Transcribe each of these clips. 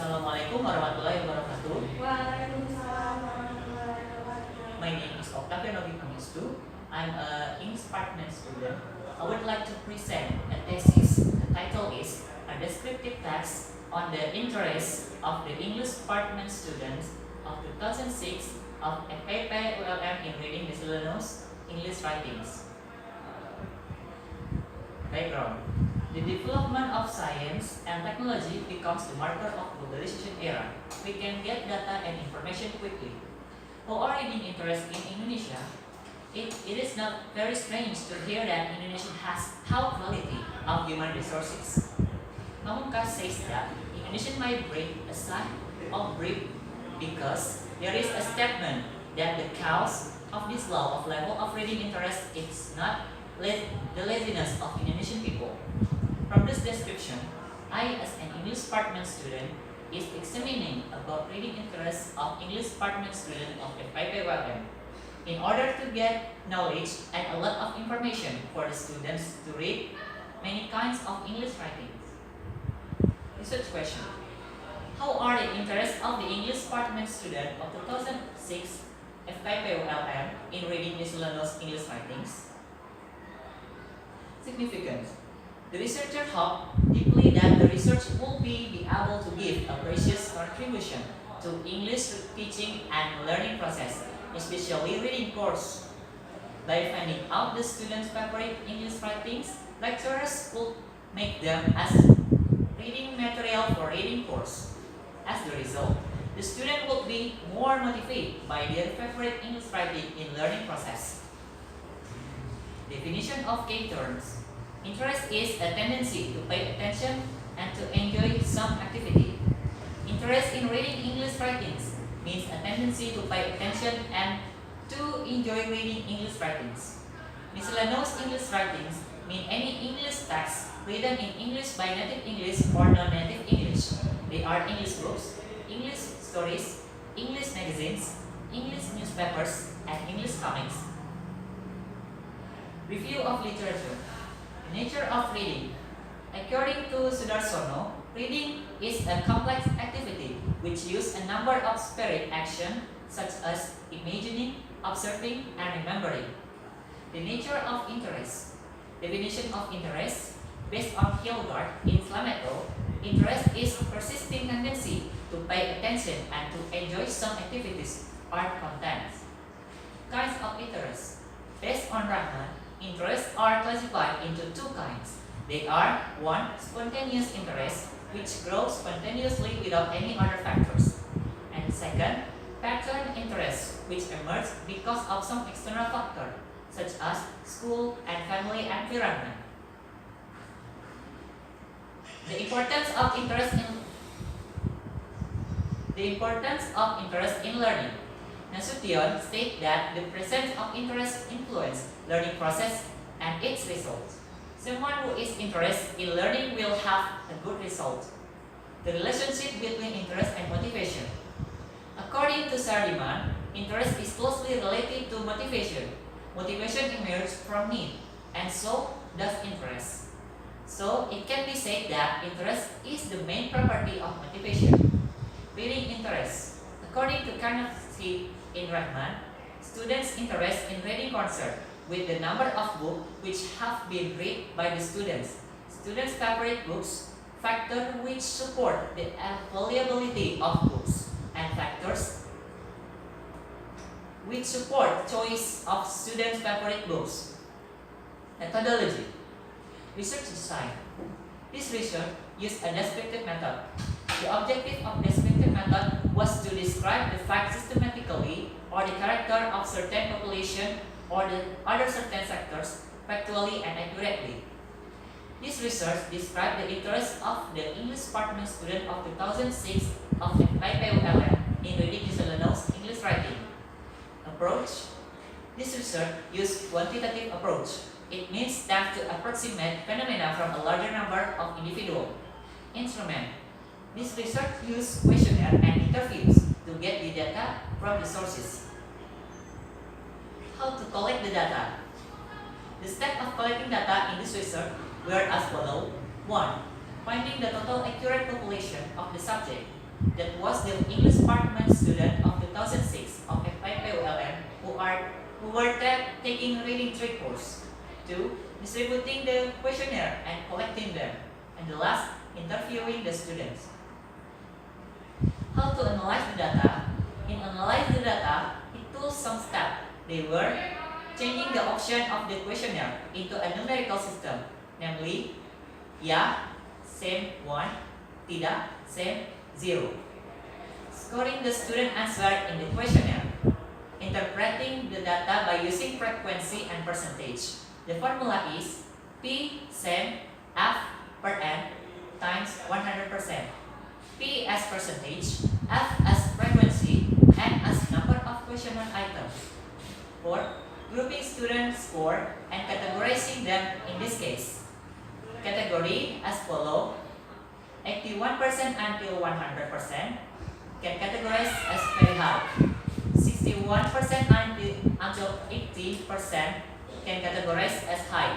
Assalamualaikum warahmatullahi wabarakatuh. Waalaikumsalam warahmatullahi wabarakatuh. My name is Oktavian Pangestu. I'm an English department student. I would like to present a thesis. The title is a descriptive text on the interest of the English department students of 2006 of FKP ULM in reading miscellaneous English writings. Background. The development of science and technology becomes the marker of globalization era. We can get data and information quickly. For our reading interest in Indonesia, it is not very strange to hear that Indonesia has high quality of human resources. Namunkas says that Indonesia might break a sign of break because there is a statement that the cause of this low of level of reading interest is not the laziness of Indonesian people. From this description, I, as an English department student, is examining about reading interest of English department student of FKP ULM in order to get knowledge and a lot of information for the students to read many kinds of English writings. Research question: how are the interests of the English department student of 2006 FKP ULM in reading miscellaneous English writings? Significance. The researcher hoped deeply that the research will be able to give a precious contribution to English teaching and learning process, especially reading course. By finding out the students' favorite English writings, lecturers will make them as reading material for reading course. As the result, the student will be more motivated by their favorite English writing in learning process. Definition of key terms. Interest is a tendency to pay attention and to enjoy some activity. Interest in reading English writings means a tendency to pay attention and to enjoy reading English writings. Miscellaneous English writings mean any English text written in English by native English or non-native English. They are English books, English stories, English magazines, English newspapers, and English comics. Review of literature. Nature of reading. According to Sudarsono, reading is a complex activity which uses a number of spirit action such as imagining, observing, and remembering. The nature of interest. Definition of interest. Based on Hildegard in Flametto, interest is persisting tendency to pay attention and to enjoy some activities or contents. Kinds of interest. Based on Rahman, interests are classified into two kinds. They are 1. Spontaneous interest, which grows spontaneously without any other factors. And 2nd, pattern interest, which emerges because of some external factor, such as school and family environment. The importance of interest in learning. Nasution states that the presence of interest influences learning process and its results. Someone who is interested in learning will have a good result. The relationship between interest and motivation. According to Sardiman, interest is closely related to motivation. Motivation emerges from need, and so does interest. So it can be said that interest is the main property of motivation. Reading interest. According to Carnegie in Rahman, students' interest in reading concern with the number of books which have been read by the students. Students' favorite books, factors which support the availability of books, and factors which support choice of students' favorite books. Methodology. Research design. This research used a descriptive method. The objective of descriptive method was to describe the fact systematically or the character of certain population or the other certain sectors factually and accurately. This research described the interest of the English department student of 2006 of FKP ULM in reading miscellaneous English writing. Approach. This research used quantitative approach. It means that to approximate phenomena from a larger number of individuals. Instrument. This research used questionnaire and interviews to get the data from the sources. How to collect the data? The steps of collecting data in this research were as follows. 1. Finding the total accurate population of the subject. That was the English department student of 2006 of FIPULM who were taking reading 3 course. 2. Distributing the questionnaire and collecting them. And the last, interviewing the students. How to analyze the data? In analyze the data, it took some steps. They were changing the option of the questionnaire into a numerical system, namely, ya, same 1, tidak, same 0. Scoring the student answer in the questionnaire. Interpreting the data by using frequency and percentage. The formula is P same F per N times 100%. P as percentage, F as frequency, N as number of questionnaire items. 4. Grouping student score and categorizing them in this case. Category as follow: 81% until 100% can categorize as very high. 61% until 80% can categorize as high.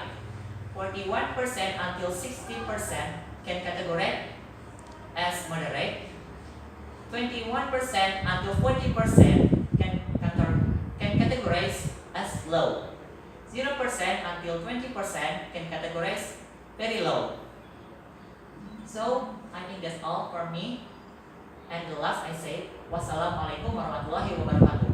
41% until 60% can categorize as moderate. 21% until 40% can categorize as low. 0% until 20% can categorize very low. So I think that's all for me. And the last I say, wassalamualaikum warahmatullahi wabarakatuh.